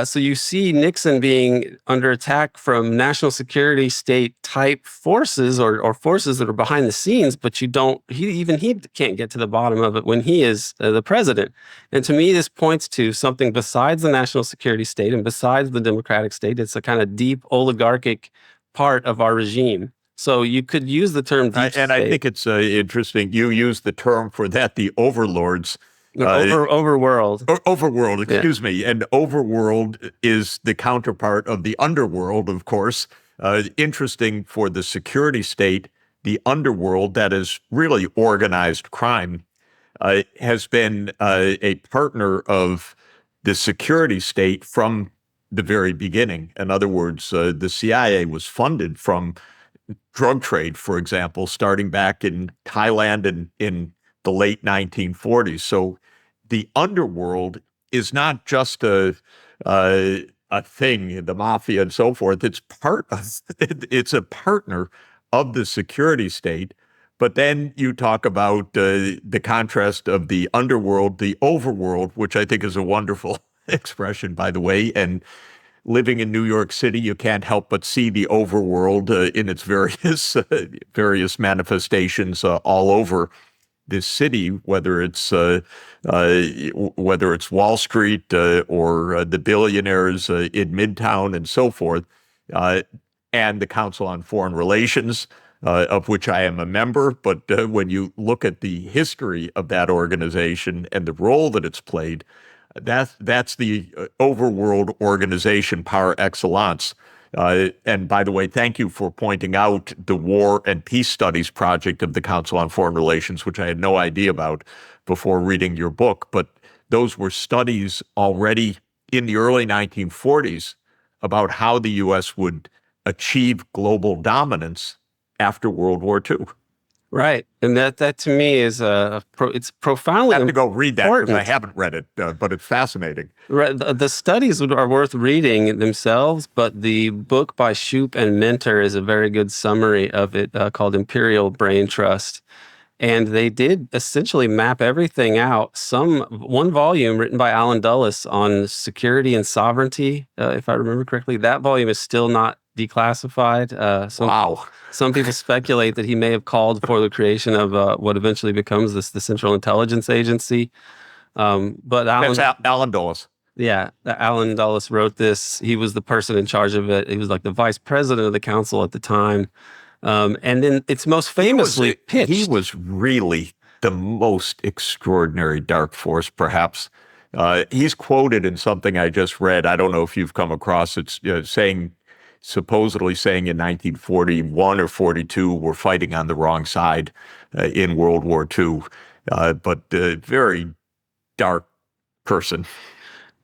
So you see Nixon being under attack from national security state type forces or forces that are behind the scenes, but he can't get to the bottom of it when he is the president. And to me, this points to something besides the national security state and besides the democratic state. It's a kind of deep oligarchic part of our regime. So you could use the term deep state. I think it's interesting. You use the term for that, the overlords. Overworld. Overworld, excuse me. And Overworld is the counterpart of the underworld, of course. Interesting for the security state, the underworld, that is really organized crime, has been a partner of the security state from the very beginning. In other words, the CIA was funded from drug trade, for example, starting back in Thailand and in the late 1940s. So the underworld is not just a thing, the mafia and so forth. It's it's a partner of the security state. But then you talk about the contrast of the underworld, the overworld, which I think is a wonderful expression, by the way. And living in New York City, you can't help but see the overworld in its various manifestations all over this city, whether it's Wall Street or the billionaires in Midtown and so forth, and the Council on Foreign Relations, of which I am a member. But when you look at the history of that organization and the role that it's played, that's the overworld organization par excellence. And by the way, thank you for pointing out the War and Peace Studies project of the Council on Foreign Relations, which I had no idea about before reading your book. But those were studies already in the early 1940s about how the U.S. would achieve global dominance after World War II. Right, and that to me is it's profoundly I have to go read that because I important. haven't read it, but it's fascinating. Right, the studies are worth reading themselves, but the book by Shoup and Minter is a very good summary of it, called Imperial Brain Trust. And they did essentially map everything out. One volume written by Alan Dulles on security and sovereignty, if I remember correctly. That volume is still not declassified. Wow. Some people speculate that he may have called for the creation of what eventually becomes the Central Intelligence Agency. But That's Alan, Alan Dulles. yeah, Alan Dulles wrote this. He was the person in charge of it. He was like the vice president of the council at the time. And then it's most famously pitched. He was really the most extraordinary dark force, perhaps. He's quoted in something I just read. I don't know if you've come across it, supposedly saying in 1941 or 42, we're fighting on the wrong side in World War II. But very dark person.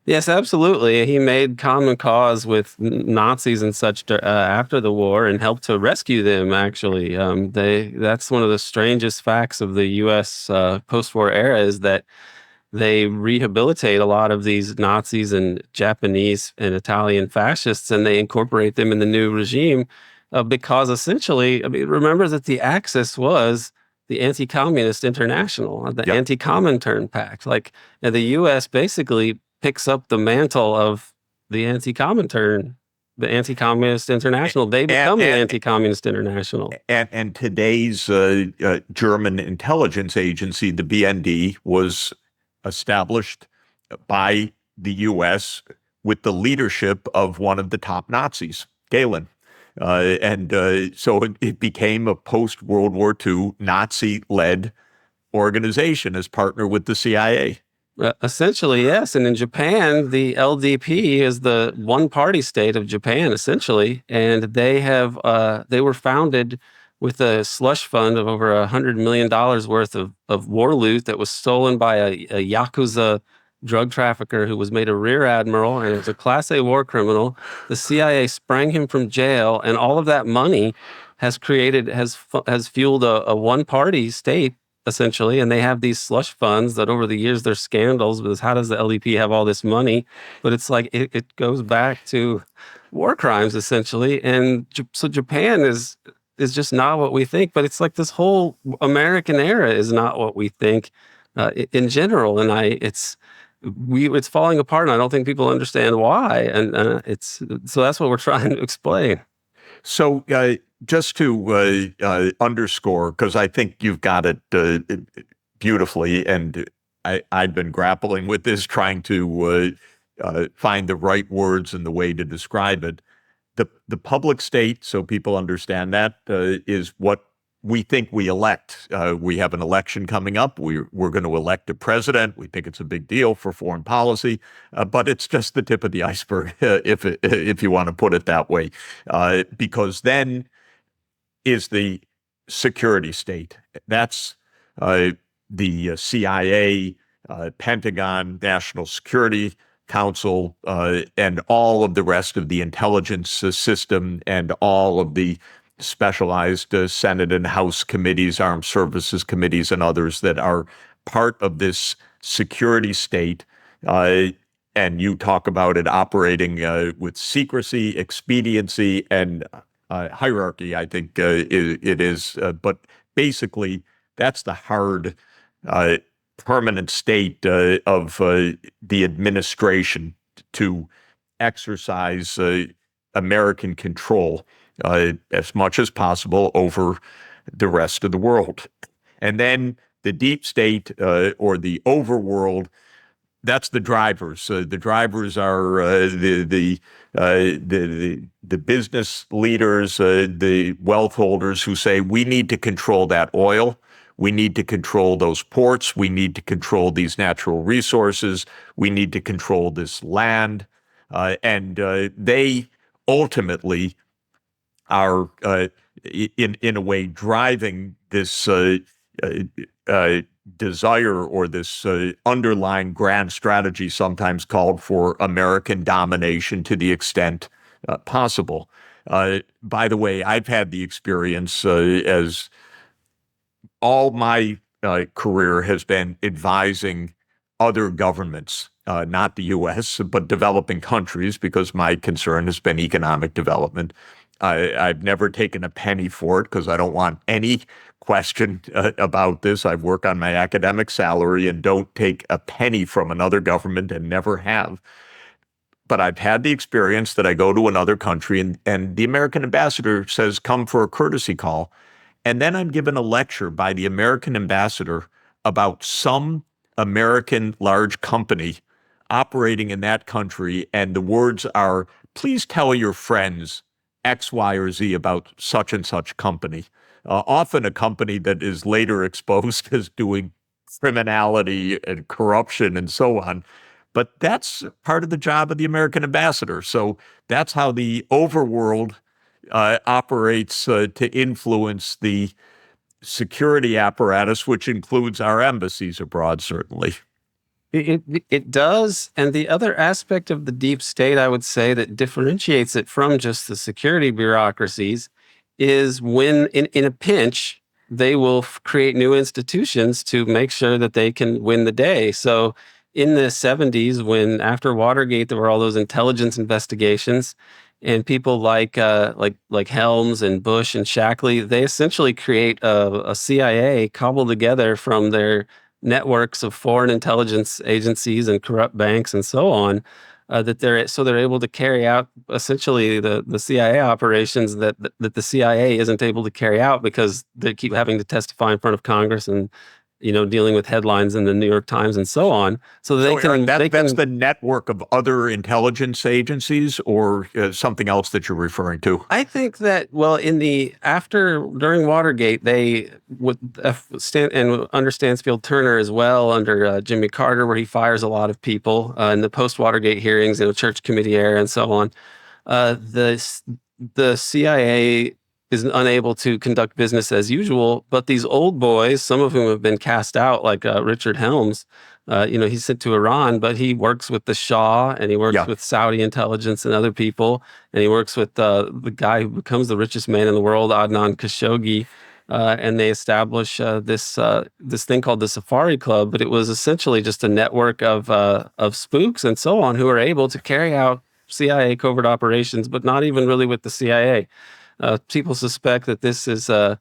Yes, absolutely. He made common cause with Nazis and such after the war and helped to rescue them, actually. That's one of the strangest facts of the U.S. Post-war era is that they rehabilitate a lot of these Nazis and Japanese and Italian fascists, and they incorporate them in the new regime because essentially, I mean, remember that the Axis was the Anti-Communist International, the Yep. Anti-Comintern Pact. Like, and the U.S. basically picks up the mantle of the Anti-Comintern, the Anti-Communist International. They become the Anti-Communist International. And today's German intelligence agency, the BND, was established by the U.S. with the leadership of one of the top Nazis, Gehlen. So it became a post-World War II Nazi-led organization as partner with the CIA. Essentially, yes. And in Japan, the LDP is the one-party state of Japan, essentially. And they were founded with a slush fund of over $100 million worth of war loot that was stolen by a Yakuza drug trafficker who was made a rear admiral and was a Class A war criminal. The CIA sprang him from jail, and all of that money has fueled a one-party state, essentially, and they have these slush funds that over the years there's scandals because how does the LDP have all this money? But it's like it goes back to war crimes, essentially. And so Japan is just not what we think, but it's like this whole American era is not what we think in general. And it's falling apart, and I don't think people understand why. And so that's what we're trying to explain. So just to underscore, because I think you've got it beautifully, and I've been grappling with this, trying to find the right words and the way to describe it. The public state, so people understand that, is what we think we elect. We have an election coming up. We're going to elect a president. We think it's a big deal for foreign policy, but it's just the tip of the iceberg, if you want to put it that way, because then is the security state. That's the CIA, Pentagon, National Security Council, and all of the rest of the intelligence system and all of the specialized Senate and House committees, armed services committees, and others that are part of this security state. And you talk about it operating with secrecy, expediency, and hierarchy, I think it is. But basically, that's the hard, permanent state of the administration to exercise American control as much as possible over the rest of the world. And then the deep state or the overworld, that's the drivers. The drivers are the business leaders, the wealth holders who say, we need to control that oil. We need to control those ports. We need to control these natural resources. We need to control this land. And they ultimately are, in a way, driving this desire or this underlying grand strategy sometimes called for American domination to the extent possible. By the way, I've had the experience as all my career has been advising other governments, not the U.S., but developing countries, because my concern has been economic development. I've never taken a penny for it because I don't want any question about this. I work on my academic salary and don't take a penny from another government and never have. But I've had the experience that I go to another country and the American ambassador says, come for a courtesy call. And then I'm given a lecture by the American ambassador about some American large company operating in that country. And the words are, please tell your friends X, Y, or Z about such and such company. Often a company that is later exposed as doing criminality and corruption and so on. But that's part of the job of the American ambassador. So that's how the overworld operates to influence the security apparatus, which includes our embassies abroad, certainly. It does. And the other aspect of the deep state, I would say, that differentiates it from just the security bureaucracies is when in a pinch, they will create new institutions to make sure that they can win the day. So in the 70s, when after Watergate, there were all those intelligence investigations, and people like Helms and Bush and Shackley, they essentially create a CIA cobbled together from their networks of foreign intelligence agencies and corrupt banks and so on, that they're able to carry out essentially the CIA operations that the CIA isn't able to carry out because they keep having to testify in front of Congress and dealing with headlines in the New York Times and so on. So Aaron, that's the network of other intelligence agencies, or something else that you're referring to? I think that, well, during Watergate, they would and under Stansfield Turner as well, under Jimmy Carter, where he fires a lot of people in the post-Watergate hearings, Church Committee era and so on. The CIA is unable to conduct business as usual, but these old boys, some of whom have been cast out, like Richard Helms, he's sent to Iran, but he works with the Shah and he works with Saudi intelligence and other people, and he works with the guy who becomes the richest man in the world, Adnan Khashoggi, and they establish this thing called the Safari Club. But it was essentially just a network of spooks and so on who are able to carry out CIA covert operations, but not even really with the CIA. People suspect that this is part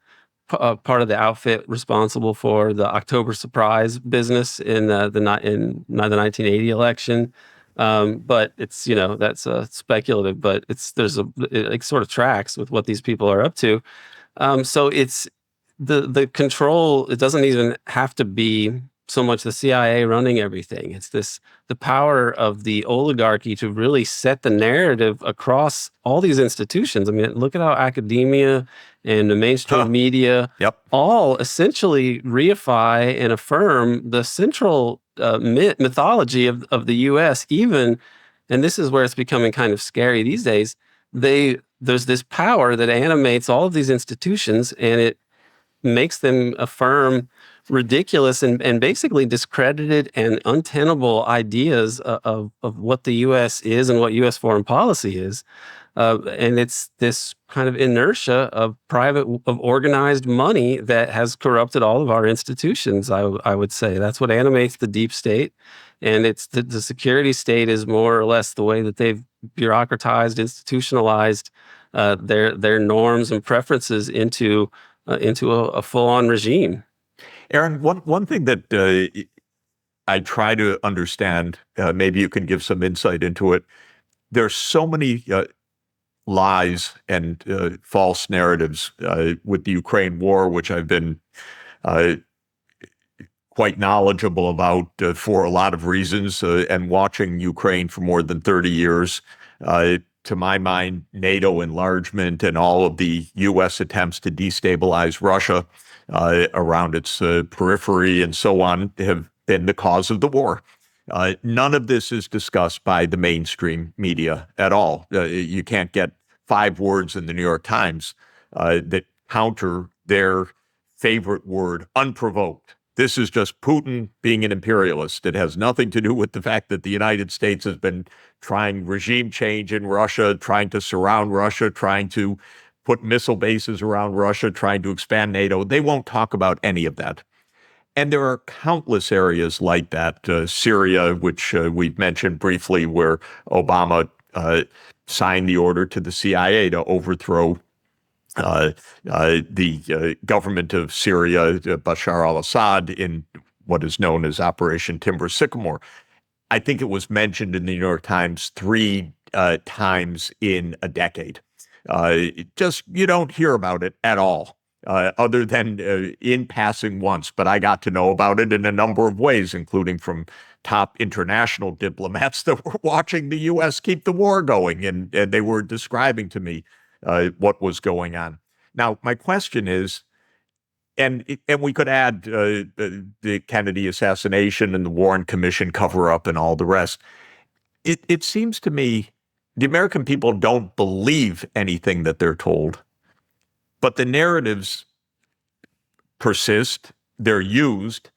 of the outfit responsible for the October surprise business in the 1980 election. But it's, that's speculative, but it sort of tracks with what these people are up to. So it's the control. It doesn't even have to be so much the CIA running everything. It's the power of the oligarchy to really set the narrative across all these institutions. I mean, look at how academia and the mainstream media all essentially reify and affirm the central mythology of the U.S. even, and this is where it's becoming kind of scary these days, there's this power that animates all of these institutions, and it makes them affirm ridiculous and basically discredited and untenable ideas of what the U.S. is and what U.S. foreign policy is. And it's this kind of inertia of organized money that has corrupted all of our institutions, I would say. That's what animates the deep state. And it's the security state is more or less the way that they've bureaucratized, institutionalized their norms and preferences into a full-on regime. Aaron, one thing that I try to understand, maybe you can give some insight into it. There's so many lies and false narratives with the Ukraine war, which I've been quite knowledgeable about for a lot of reasons, and watching Ukraine for more than 30 years. To my mind, NATO enlargement and all of the U.S. attempts to destabilize Russia around its periphery and so on have been the cause of the war. None of this is discussed by the mainstream media at all. You can't get 5 words in the New York Times that counter their favorite word, unprovoked. this is just Putin being an imperialist. It has nothing to do with the fact that the United States has been trying regime change in Russia, trying to surround Russia, trying to put missile bases around Russia, trying to expand NATO. They won't talk about any of that. And there are countless areas like that. Syria, which we've mentioned briefly, where Obama signed the order to the CIA to overthrow the government of Syria, Bashar al-Assad, in what is known as Operation Timber Sycamore. I think it was mentioned in the New York Times 3 times in a decade. You don't hear about it at all, other than in passing once. But I got to know about it in a number of ways, including from top international diplomats that were watching the U.S. keep the war going, and they were describing to me what was going on. Now, my question is, and we could add the Kennedy assassination and the Warren Commission cover-up and all the rest. It seems to me the American people don't believe anything that they're told, but the narratives persist, they're used,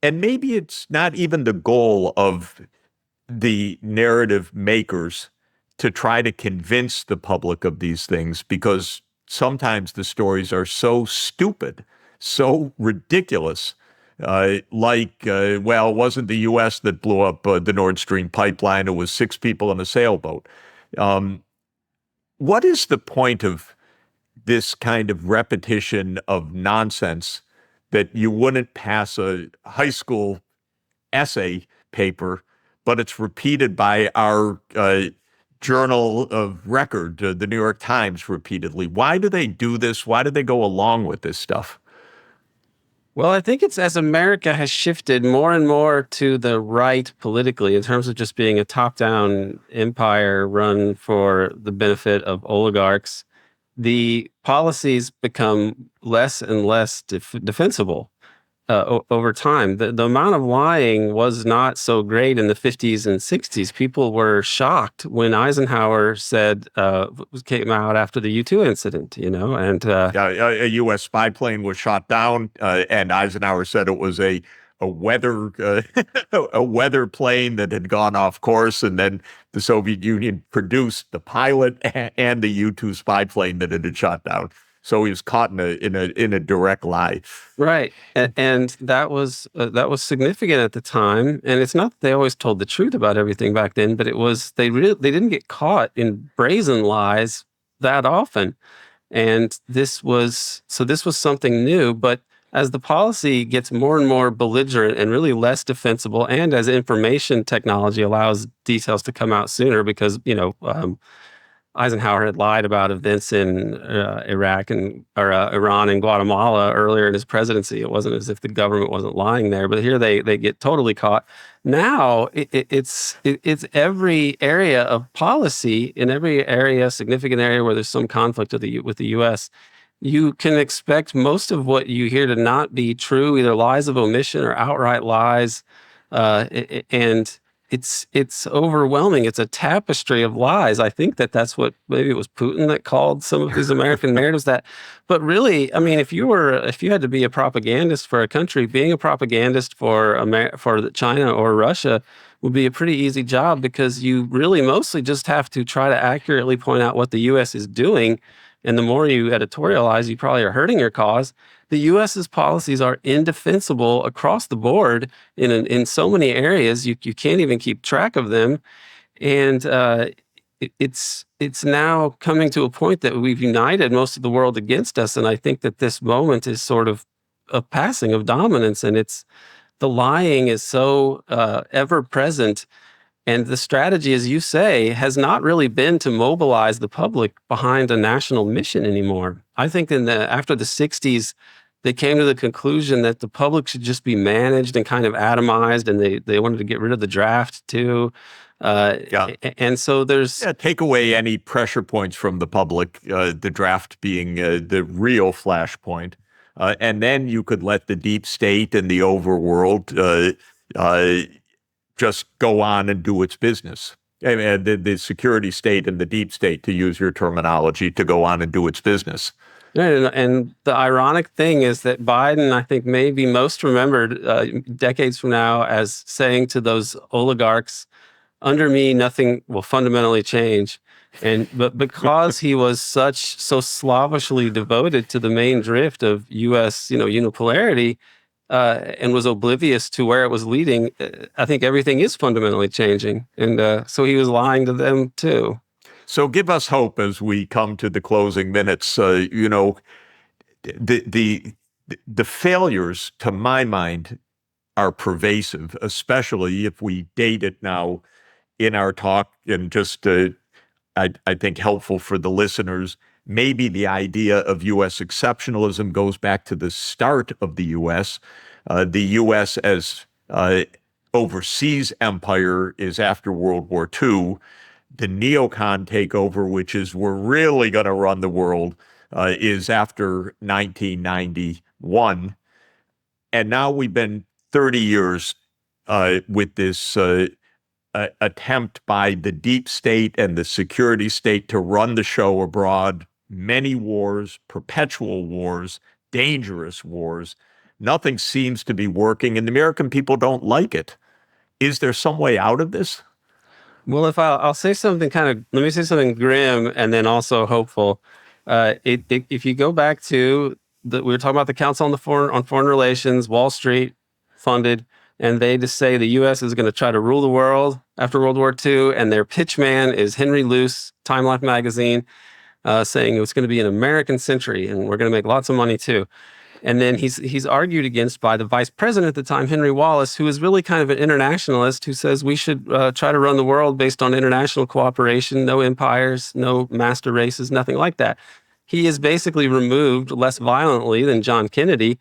and maybe it's not even the goal of the narrative makers to try to convince the public of these things, because sometimes the stories are so stupid, so ridiculous. Well, it wasn't the U.S. that blew up the Nord Stream pipeline. It was 6 people in a sailboat. What is the point of this kind of repetition of nonsense that you wouldn't pass a high school essay paper, but it's repeated by our journal of record, the New York Times, repeatedly? Why do they do this? Why do they go along with this stuff? Well, I think it's as America has shifted more and more to the right politically in terms of just being a top-down empire run for the benefit of oligarchs, the policies become less and less defensible over time. The amount of lying was not so great in the 50s and 60s. People were shocked when Eisenhower came out after the U-2 incident, and a U.S. spy plane was shot down, and Eisenhower said it was a weather a weather plane that had gone off course, and then the Soviet Union produced the pilot and the U-2 spy plane that it had shot down. So he was caught in a direct lie. Right, and that was significant at the time. And it's not that they always told the truth about everything back then, but it was they didn't get caught in brazen lies that often. And this was something new. But as the policy gets more and more belligerent and really less defensible, and as information technology allows details to come out sooner, because Eisenhower had lied about events in Iran and Guatemala earlier in his presidency. It wasn't as if the government wasn't lying there, but here they get totally caught. Now it's every area of policy, in every area, significant area where there's some conflict with the U.S. You can expect most of what you hear to not be true, either lies of omission or outright lies, and it's overwhelming. It's a tapestry of lies. I think that's what, maybe it was Putin that called some of these American narratives that. But really, I mean, if you had to be a propagandist for a country, being a propagandist for China or Russia would be a pretty easy job, because you really mostly just have to try to accurately point out what the U.S. is doing. And the more you editorialize, you probably are hurting your cause. The U.S.'s policies are indefensible across the board in so many areas. You can't even keep track of them. And it's now coming to a point that we've united most of the world against us. And I think that this moment is sort of a passing of dominance. And the lying is so ever present. And the strategy, as you say, has not really been to mobilize the public behind a national mission anymore. I think after the 60s, they came to the conclusion that the public should just be managed and kind of atomized, and they wanted to get rid of the draft too. And so there's... take away any pressure points from the public, the draft being the real flashpoint. And then you could let the deep state and the overworld just go on and do its business. I mean, the security state and the deep state, to use your terminology, to go on and do its business. And the ironic thing is that Biden, I think, may be most remembered decades from now as saying to those oligarchs, under me, nothing will fundamentally change. But because he was so slavishly devoted to the main drift of U.S. Unipolarity, and was oblivious to where it was leading, I think everything is fundamentally changing, and so he was lying to them too. So give us hope as we come to the closing minutes. The the failures, to my mind, are pervasive, especially if we date it now in our talk, and just I think helpful for the listeners. Maybe the idea of U.S. exceptionalism goes back to the start of the U.S. The U.S. as overseas empire is after World War II. The neocon takeover, which is we're really going to run the world, is after 1991. And now we've been 30 years with this attempt by the deep state and the security state to run the show abroad. Many wars, perpetual wars, dangerous wars. Nothing seems to be working, and the American people don't like it. Is there some way out of this? Well, if I'll say something let me say something grim and then also hopeful. If you go back to we were talking about the Council on Foreign Relations, Wall Street funded, and they just say the U.S. is going to try to rule the world after World War II, and their pitch man is Henry Luce, Time Life magazine, saying it's going to be an American century, and we're going to make lots of money too. And then he's argued against by the vice president at the time, Henry Wallace, who is really kind of an internationalist, who says we should try to run the world based on international cooperation, no empires, no master races, nothing like that. He is basically removed less violently than John Kennedy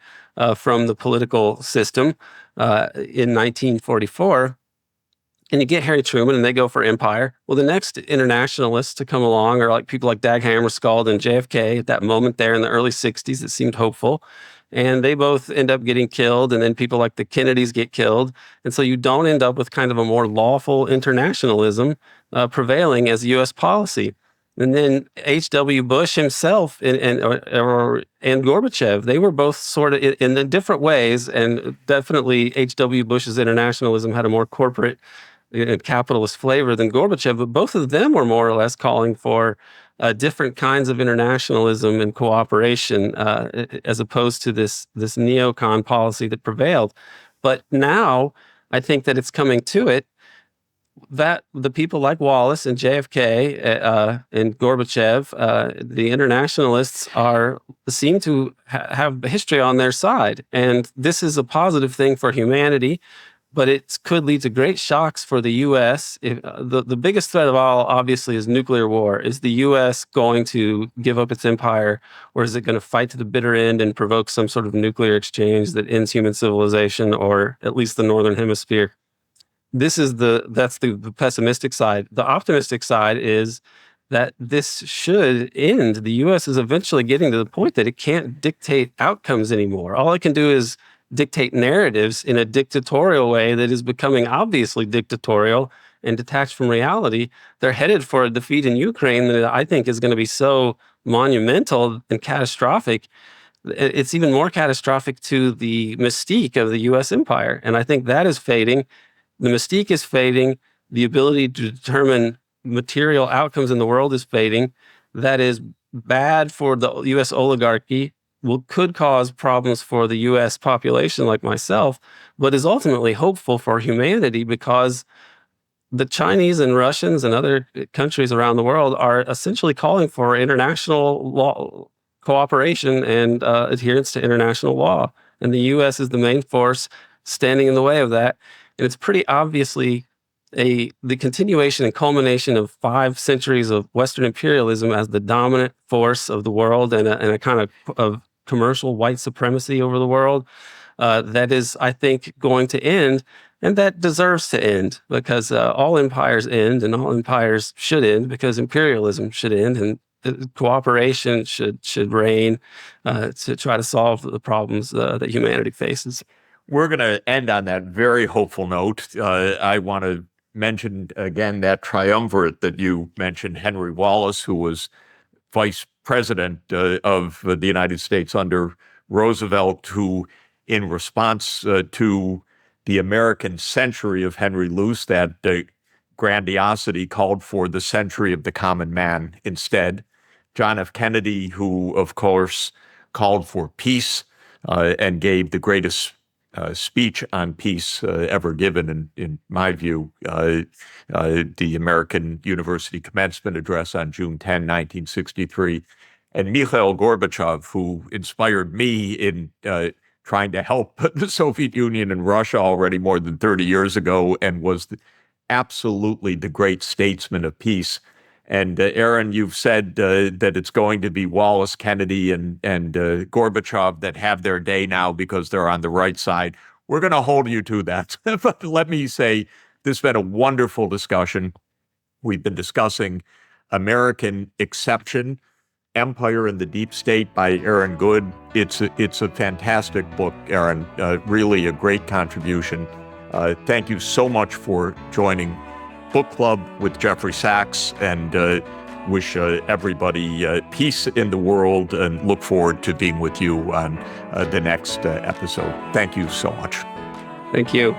from the political system in 1944. And you get Harry Truman, and they go for empire. Well, the next internationalists to come along are like people like Dag Hammarskjöld and JFK at that moment there in the early 60s that seemed hopeful. And they both end up getting killed, and then people like the Kennedys get killed. And so you don't end up with kind of a more lawful internationalism prevailing as U.S. policy. And then H.W. Bush himself and Gorbachev, they were both sort of in different ways, and definitely H.W. Bush's internationalism had a more corporate capitalist flavor than Gorbachev, but both of them were more or less calling for different kinds of internationalism and cooperation as opposed to this neocon policy that prevailed. But now I think that it's coming to it that the people like Wallace and JFK and Gorbachev, the internationalists seem to have history on their side. And this is a positive thing for humanity, but it could lead to great shocks for the U.S. The biggest threat of all, obviously, is nuclear war. Is the U.S. going to give up its empire, or is it going to fight to the bitter end and provoke some sort of nuclear exchange that ends human civilization, or at least the Northern Hemisphere? That's the pessimistic side. The optimistic side is that this should end. The U.S. is eventually getting to the point that it can't dictate outcomes anymore. All it can do is dictate narratives in a dictatorial way that is becoming obviously dictatorial and detached from reality. They're headed for a defeat in Ukraine that I think is going to be so monumental and catastrophic. It's even more catastrophic to the mystique of the U.S. empire. And I think that is fading. The mystique is fading. The ability to determine material outcomes in the world is fading. That is bad for the U.S. oligarchy, could cause problems for the U.S. population like myself, but is ultimately hopeful for humanity because the Chinese and Russians and other countries around the world are essentially calling for international law cooperation and adherence to international law. And the U.S. is the main force standing in the way of that. And it's pretty obviously the continuation and culmination of 5 centuries of Western imperialism as the dominant force of the world and a kind of commercial white supremacy over the world that is, I think, going to end, and that deserves to end because all empires end, and all empires should end because imperialism should end, and cooperation should reign to try to solve the problems that humanity faces. We're going to end on that very hopeful note. I want to mention again that triumvirate that you mentioned, Henry Wallace, who was vice president of the United States under Roosevelt, who, in response to the American century of Henry Luce, that grandiosity, called for the century of the common man instead. John F. Kennedy, who, of course, called for peace and gave the greatest speech on peace ever given, in my view, the American University Commencement Address on June 10, 1963. And Mikhail Gorbachev, who inspired me in trying to help the Soviet Union and Russia already more than 30 years ago, and was absolutely the great statesman of peace. And Aaron, you've said that it's going to be Wallace, Kennedy, and Gorbachev that have their day now because they're on the right side. We're going to hold you to that. But let me say, this has been a wonderful discussion. We've been discussing American Exception, Empire and the Deep State by Aaron Good. It's a fantastic book, Aaron, really a great contribution. Thank you so much for joining Book Club with Jeffrey Sachs, and wish everybody peace in the world, and look forward to being with you on the next episode. Thank you so much. Thank you.